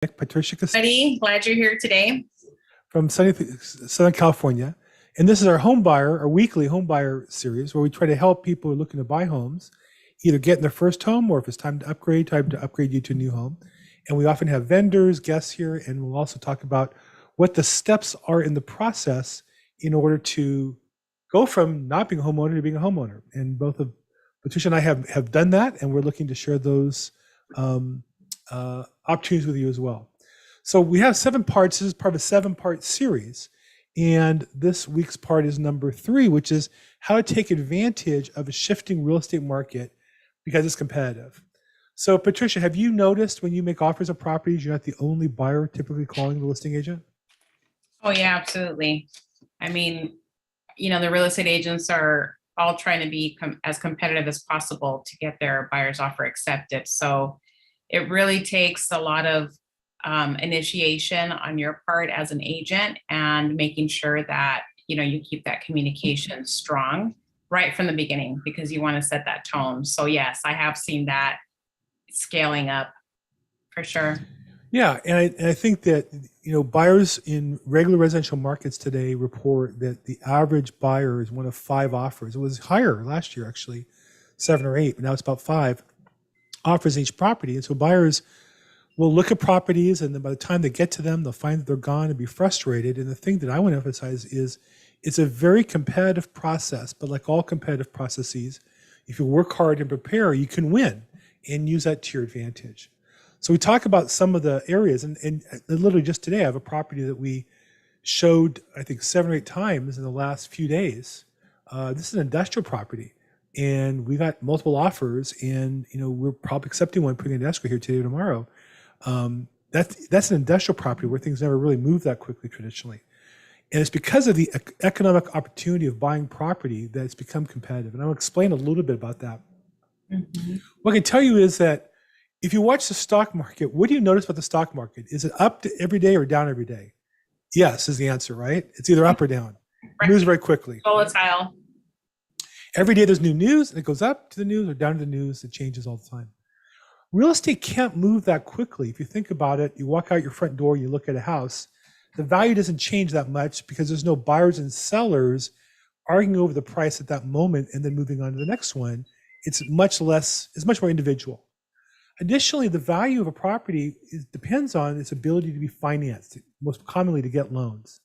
Patricia Buddy, glad you're here today. from sunny Southern California. And this is our weekly home buyer series where we try to help people who are looking to buy homes, either get in their first home or if it's time to upgrade you to a new home. And we often have vendors, guests here, and we'll also talk about what the steps are in the process in order to go from not being a homeowner to being a homeowner. And both of Patricia and I have done that, and we're looking to share those opportunities with you as well. So we have 7 parts. This is part of a 7-part series. And this week's part is number 3, which is how to take advantage of a shifting real estate market because it's competitive. So Patricia, have you noticed when you make offers of properties, you're not the only buyer typically calling the listing agent? Oh, yeah, absolutely. I mean, the real estate agents are all trying to be as competitive as possible to get their buyer's offer accepted. So it really takes a lot of initiation on your part as an agent and making sure that, you keep that communication strong right from the beginning because you want to set that tone. So yes, I have seen that scaling up for sure. Yeah, and I think that buyers in regular residential markets today report that the average buyer is one of 5 offers. It was higher last year, actually, 7 or 8, but now it's about 5 offers in each property. And so buyers will look at properties, and then by the time they get to them, they'll find that they're gone and be frustrated. And the thing that I want to emphasize is it's a very competitive process, but like all competitive processes, if you work hard and prepare, you can win and use that to your advantage. So we talk about some of the areas, and literally just today, I have a property that we showed, I think, 7 or 8 times in the last few days. This is an industrial property, and we got multiple offers, and we're probably accepting one, putting it in escrow here today or tomorrow. That's an industrial property where things never really move that quickly traditionally. And it's because of the economic opportunity of buying property that it's become competitive. And I'll explain a little bit about that. Mm-hmm. What I can tell you is that if you watch the stock market, what do you notice about the stock market? Is it up every day or down every day? Yes, is the answer, right? It's either up or down. It moves very quickly. Volatile. Every day there's new news, and it goes up to the news or down to the news. It changes all the time. Real estate can't move that quickly. If you think about it, you walk out your front door, you look at a house, the value doesn't change that much because there's no buyers and sellers arguing over the price at that moment and then moving on to the next one. It's much more individual. Additionally, the value of a property depends on its ability to be financed, most commonly to get loans.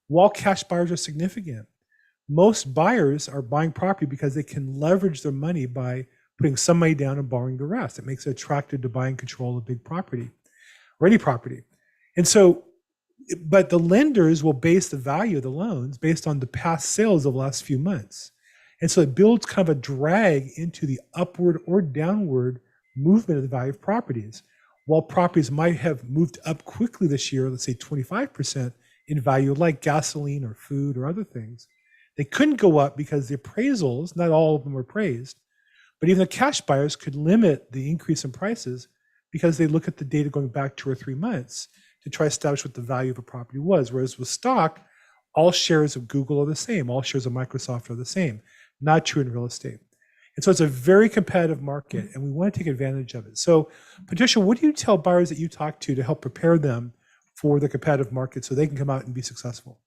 While cash buyers are significant, most buyers are buying property because they can leverage their money by putting some money down and borrowing the rest. It makes it attractive to buy and control a big property or any property. And so, but the lenders will base the value of the loans based on the past sales of the last few months. And so it builds kind of a drag into the upward or downward movement of the value of properties. While properties might have moved up quickly this year, let's say 25% in value, like gasoline or food or other things, they couldn't go up because the appraisals, not all of them were appraised, but even the cash buyers could limit the increase in prices because they look at the data going back 2 or 3 months to try to establish what the value of a property was. Whereas with stock, all shares of Google are the same, all shares of Microsoft are the same. Not true in real estate. And so it's a very competitive market, and we want to take advantage of it. So, Patricia, what do you tell buyers that you talk to help prepare them for the competitive market so they can come out and be successful?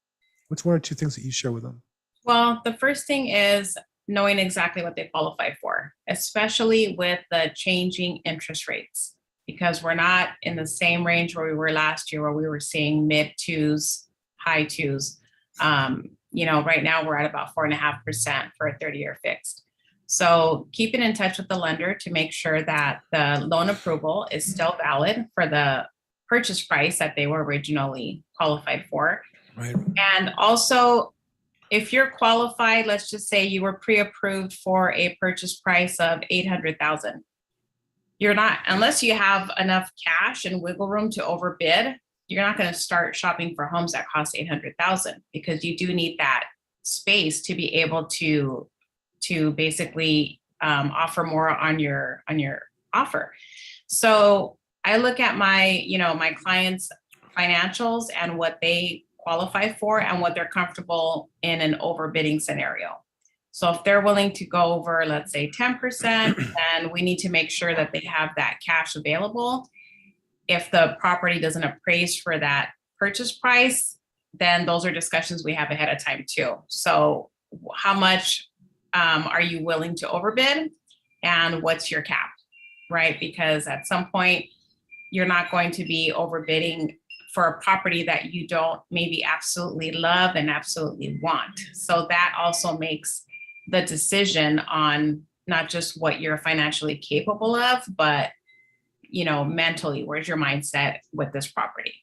What's 1 or 2 things that you share with them? Well, the first thing is knowing exactly what they qualify for, especially with the changing interest rates, because we're not in the same range where we were last year, where we were seeing mid 2s, high 2s. Right now we're at about 4.5% for a 30-year fixed. So keeping in touch with the lender to make sure that the loan approval is still valid for the purchase price that they were originally qualified for. Right. And also, if you're qualified, let's just say you were pre-approved for a purchase price of $800,000. You're not, unless you have enough cash and wiggle room to overbid, you're not going to start shopping for homes that cost $800,000 because you do need that space to be able to basically offer more on your offer. So I look at my clients' financials and what they qualify for and what they're comfortable in an overbidding scenario. So if they're willing to go over, let's say 10%, then we need to make sure that they have that cash available if the property doesn't appraise for that purchase price, then those are discussions we have ahead of time too. So how much are you willing to overbid, and what's your cap, right? Because at some point, you're not going to be overbidding for a property that you don't maybe absolutely love and absolutely want. So that also makes the decision on not just what you're financially capable of, but mentally, where's your mindset with this property?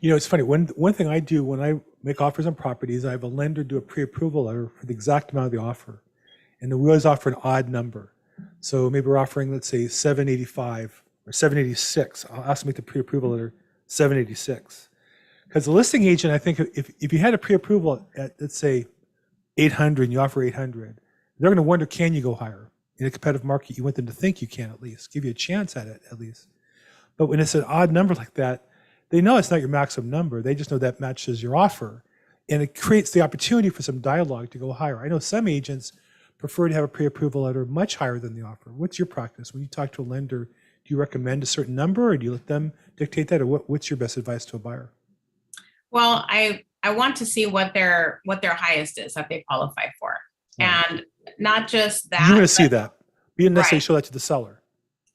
It's funny. One thing I do when I make offers on properties, I have a lender do a pre-approval letter for the exact amount of the offer. And we always offer an odd number. So maybe we're offering, let's say, 785 or 786. I'll ask them to make the pre-approval letter 786. Because the listing agent, I think if you had a pre-approval at, let's say, 800 and you offer 800, they're going to wonder, can you go higher? In a competitive market, you want them to think you can at least, give you a chance at it at least. But when it's an odd number like that, they know it's not your maximum number. They just know that matches your offer. And it creates the opportunity for some dialogue to go higher. I know some agents prefer to have a pre-approval letter much higher than the offer. What's your practice? When you talk to a lender, do you recommend a certain number, or do you let them dictate that? Or what's your best advice to a buyer? Well, I want to see what their highest is that they qualify for. Right. And not just that. You want to see that. You didn't necessarily right. show that to the seller.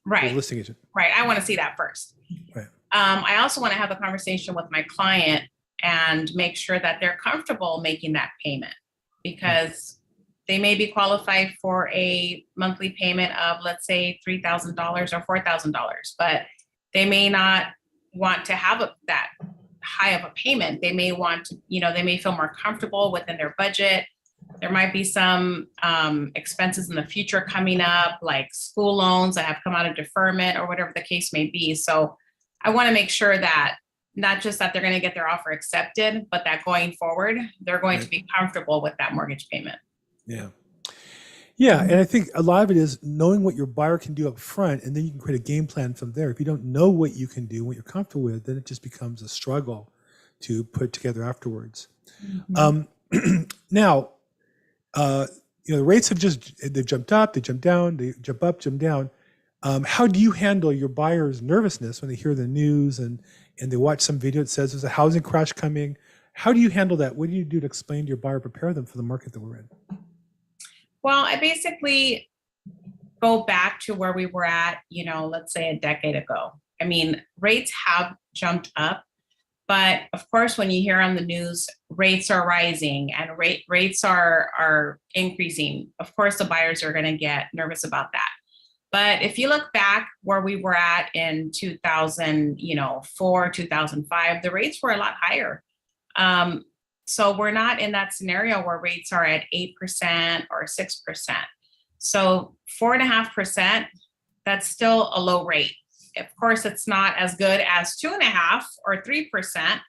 Right. The listing agent. Right. I want to see that first. Right. I also want to have a conversation with my client and make sure that they're comfortable making that payment, because they may be qualified for a monthly payment of, let's say, $3,000 or $4,000, but they may not want to have that high of a payment. They may want to, they may feel more comfortable within their budget. There might be some expenses in the future coming up, like school loans that have come out of deferment or whatever the case may be. So I want to make sure that not just that they're going to get their offer accepted, but that going forward, they're going to be comfortable with that mortgage payment. Yeah. Yeah. And I think a lot of it is knowing what your buyer can do up front, and then you can create a game plan from there. If you don't know what you can do, what you're comfortable with, then it just becomes a struggle to put together afterwards. Mm-hmm. Now, the rates they've jumped up, they jump down, they jump up, jump down. How do you handle your buyer's nervousness when they hear the news and they watch some video that says there's a housing crash coming? How do you handle that? What do you do to explain to your buyer, prepare them for the market that we're in? Well, I basically go back to where we were at, let's say a decade ago. I mean, rates have jumped up, but of course, when you hear on the news, rates are rising and rates are increasing. Of course, the buyers are going to get nervous about that. But if you look back where we were at in 2004, 2005, the rates were a lot higher. So we're not in that scenario where rates are at 8% or 6%. So 4.5%, that's still a low rate. Of course, it's not as good as 2.5% or 3%,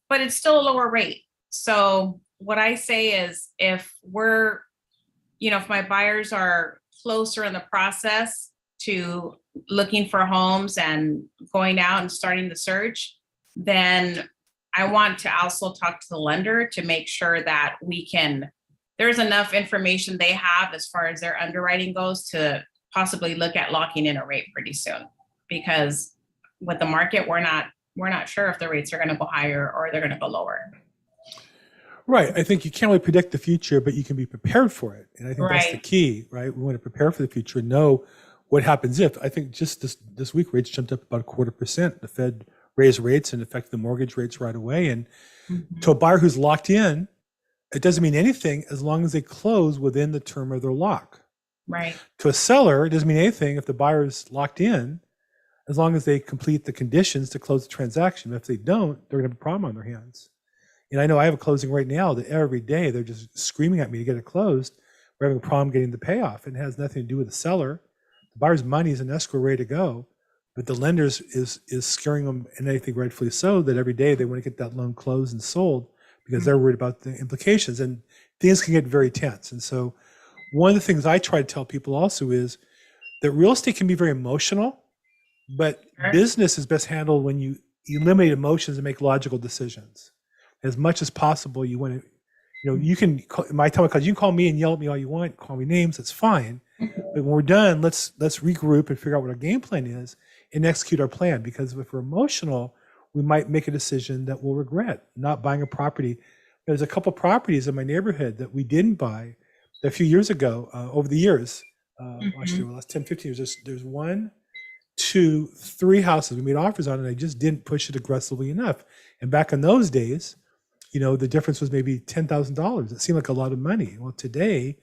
but it's still a lower rate. So what I say is, if if my buyers are closer in the process to looking for homes and going out and starting the search, then I want to also talk to the lender to make sure that there's enough information they have as far as their underwriting goes to possibly look at locking in a rate pretty soon. Because with the market, we're not sure if the rates are going to go higher or they're going to go lower. Right. I think you can't really predict the future, but you can be prepared for it. And I think that's the Right. key, right? We want to prepare for the future and know what happens if. I think just this week, rates jumped up about 0.25%. The Fed raised rates and affected the mortgage rates right away. And to a buyer who's locked in, it doesn't mean anything as long as they close within the term of their lock. Right. To a seller, it doesn't mean anything if the buyer's locked in, as long as they complete the conditions to close the transaction. If they don't, they're going to have a problem on their hands. And I know I have a closing right now that every day they're just screaming at me to get it closed. We're having a problem getting the payoff. And it has nothing to do with the seller. The buyer's money is in escrow ready to go, but the lenders is scaring them, and I think rightfully so, that every day they want to get that loan closed and sold because they're worried about the implications, and things can get very tense. And so one of the things I try to tell people also is that real estate can be very emotional, but business is best handled when you eliminate emotions and make logical decisions. As much as possible, you want to, you can, my time, because you can call me and yell at me all you want, call me names, that's fine. But when we're done, let's regroup and figure out what our game plan is and execute our plan. Because if we're emotional, we might make a decision that we'll regret not buying a property. There's a couple properties in my neighborhood that we didn't buy a few years ago, over the years, actually over the last 10, 15 years. There's 1, 2, 3 houses we made offers on, and I just didn't push it aggressively enough. And back in those days, the difference was maybe $10,000. It seemed like a lot of money. Well, today,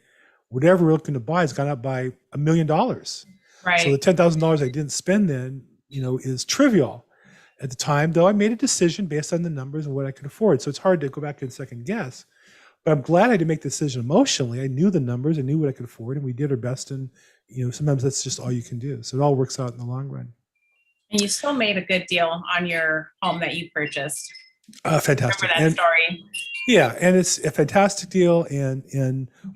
whatever we're looking to buy has gone up by $1 million. So the Right. $10,000 I didn't spend then, is trivial. At the time, though, I made a decision based on the numbers and what I could afford. So it's hard to go back and second guess. But I'm glad I didn't make the decision emotionally. I knew the numbers, I knew what I could afford, and we did our best. And sometimes that's just all you can do. So it all works out in the long run. And you still made a good deal on your home that you purchased. Fantastic. Remember that story? Yeah, and it's a fantastic deal, and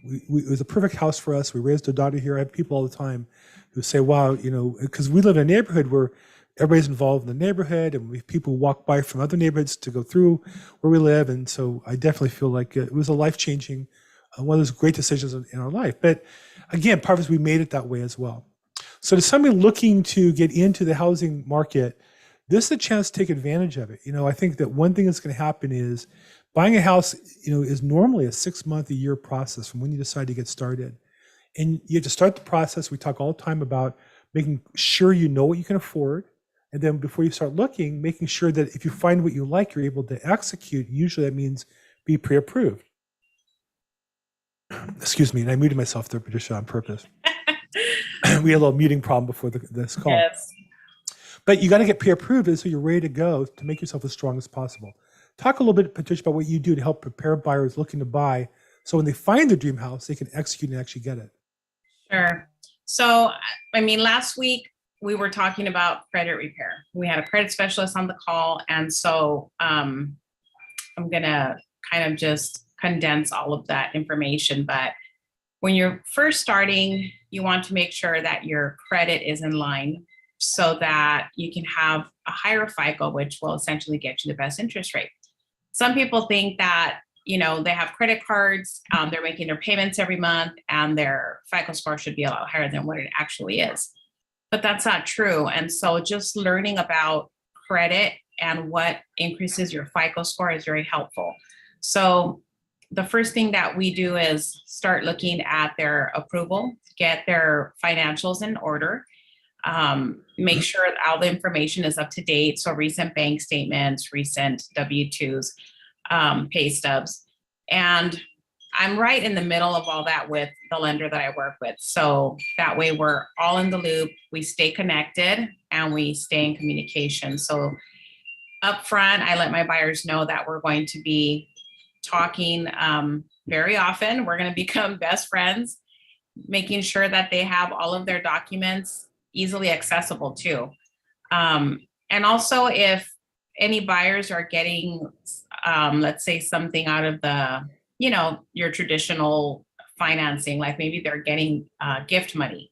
it was a perfect house for us. We raised a daughter here. I have people all the time who say, "Wow, because we live in a neighborhood where everybody's involved in the neighborhood, and we have people walk by from other neighborhoods to go through where we live." And so I definitely feel like it was a life-changing, one of those great decisions in our life. But again, part of it is we made it that way as well. So to somebody looking to get into the housing market, this is a chance to take advantage of it. I think that one thing that's going to happen is buying a house, is normally a 6-month, a year process from when you decide to get started. And you have to start the process. We talk all the time about making sure you know what you can afford. And then before you start looking, making sure that if you find what you like, you're able to execute. Usually that means be pre-approved. Excuse me, and I muted myself there, Patricia, on purpose. We had a little muting problem before this call. Yes. But you got to get pre-approved so you're ready to go to make yourself as strong as possible. Talk a little bit, Patricia, about what you do to help prepare buyers looking to buy, so when they find their dream house, they can execute and actually get it. Sure. So, last week we were talking about credit repair. We had a credit specialist on the call. And so I'm going to kind of just condense all of that information. But when you're first starting, you want to make sure that your credit is in line so that you can have a higher FICO, which will essentially get you the best interest rate. Some people think that, they have credit cards, they're making their payments every month, and their FICO score should be a lot higher than what it actually is. But that's not true. And so just learning about credit and what increases your FICO score is very helpful. So the first thing that we do is start looking at their approval, get their financials in order. Make sure all the information is up to date. So recent bank statements, recent W-2s, pay stubs. And I'm right in the middle of all that with the lender that I work with. So that way we're all in the loop, we stay connected, and we stay in communication. So up front, I let my buyers know that we're going to be talking very often. We're going to become best friends, making sure that they have all of their documents easily accessible too. And also, if any buyers are getting, let's say, something out of the, your traditional financing, like maybe they're getting gift money,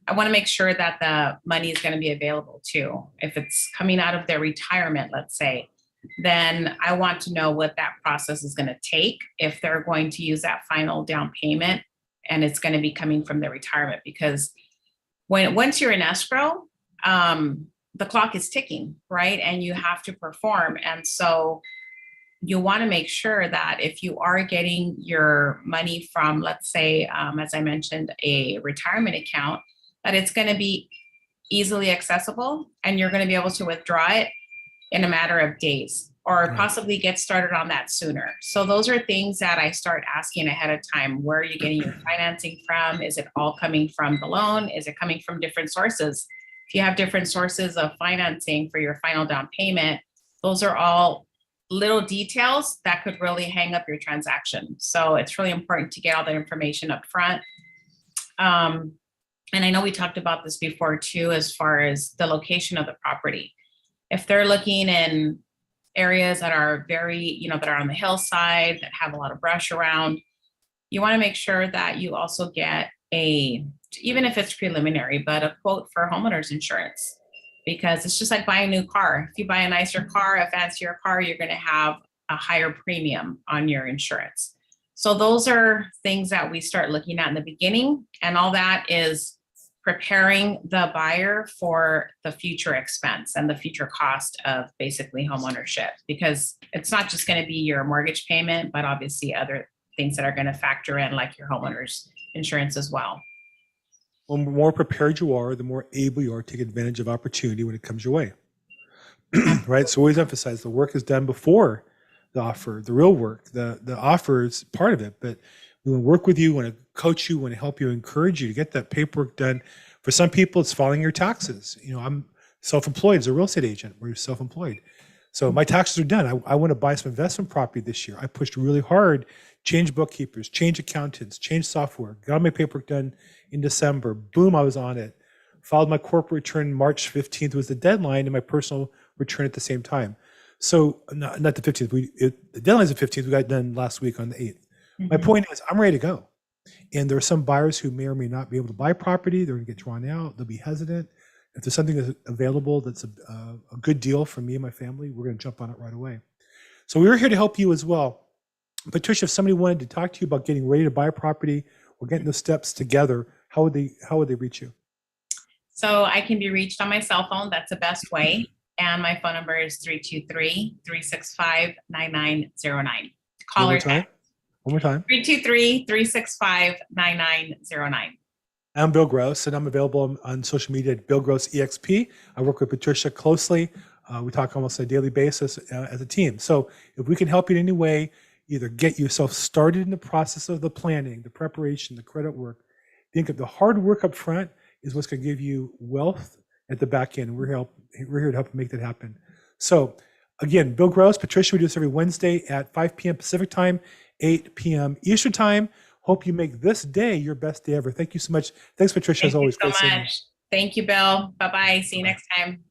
I want to make sure that the money is going to be available too. If it's coming out of their retirement, let's say, then I want to know what that process is going to take if they're going to use that final down payment and it's going to be coming from their retirement. Because once you're in escrow, the clock is ticking, right? And you have to perform. And so you want to make sure that if you are getting your money from, let's say, as I mentioned, a retirement account, that it's going to be easily accessible and you're going to be able to withdraw it in a matter of days, or possibly get started on that sooner. So those are things that I start asking ahead of time. Where are you getting your financing from? Is it all coming from the loan? Is it coming from different sources? If you have different sources of financing for your final down payment, those are all little details that could really hang up your transaction. So it's really important to get all that information up front. And I know we talked about this before too, as far as the location of the property. If they're looking in areas that are very, that are on the hillside, that have a lot of brush around, you want to make sure that you also get even if it's preliminary, but a quote for homeowners insurance, because it's just like buying a new car. If you buy a nicer car, a fancier car, you're going to have a higher premium on your insurance. So those are things that we start looking at in the beginning, and all that is preparing the buyer for the future expense and the future cost of basically home ownership, because it's not just going to be your mortgage payment, but obviously other things that are going to factor in, like your homeowner's insurance as well. Well, the more prepared you are, the more able you are to take advantage of opportunity when it comes your way. Right? So always emphasize the work is done before the offer, the real work. The offer is part of it, but we want to work with you, want to coach you, want to help you, encourage you to get that paperwork done. For some people, it's filing your taxes. You know, I'm self-employed as a real estate agent. We're self-employed. So my taxes are done. I want to buy some investment property this year. I pushed really hard, change bookkeepers, change accountants, change software, got my paperwork done in December. Boom, I was on it. Filed my corporate return March 15th was the deadline, and my personal return at the same time. So not the 15th. The deadline's the 15th. We got done last week on the 8th. My point is, I'm ready to go. And there are some buyers who may or may not be able to buy property. They're going to get drawn out. They'll be hesitant. If there's something that's available that's a good deal for me and my family, we're going to jump on it right away. So we're here to help you as well. Patricia, if somebody wanted to talk to you about getting ready to buy a property or getting those steps together, how would they reach you? So I can be reached on my cell phone. That's the best way. And my phone number is 323-365-9909. Call or text. One more time. 323-365-9909. I'm Bill Gross, and I'm available on social media at Bill Gross EXP. I work with Patricia closely. We talk almost on a daily basis as a team. So if we can help you in any way, either get yourself started in the process of the planning, the preparation, the credit work, think of the hard work up front is what's going to give you wealth at the back end. We're here to help make that happen. So again, Bill Gross, Patricia, we do this every Wednesday at 5 p.m. Pacific time, 8 p.m. Eastern time. Hope you make this day your best day ever. Thank you so much. Thanks, Patricia, as always. Thank you so much. Thank you, Bill. Bye-bye. See you next time.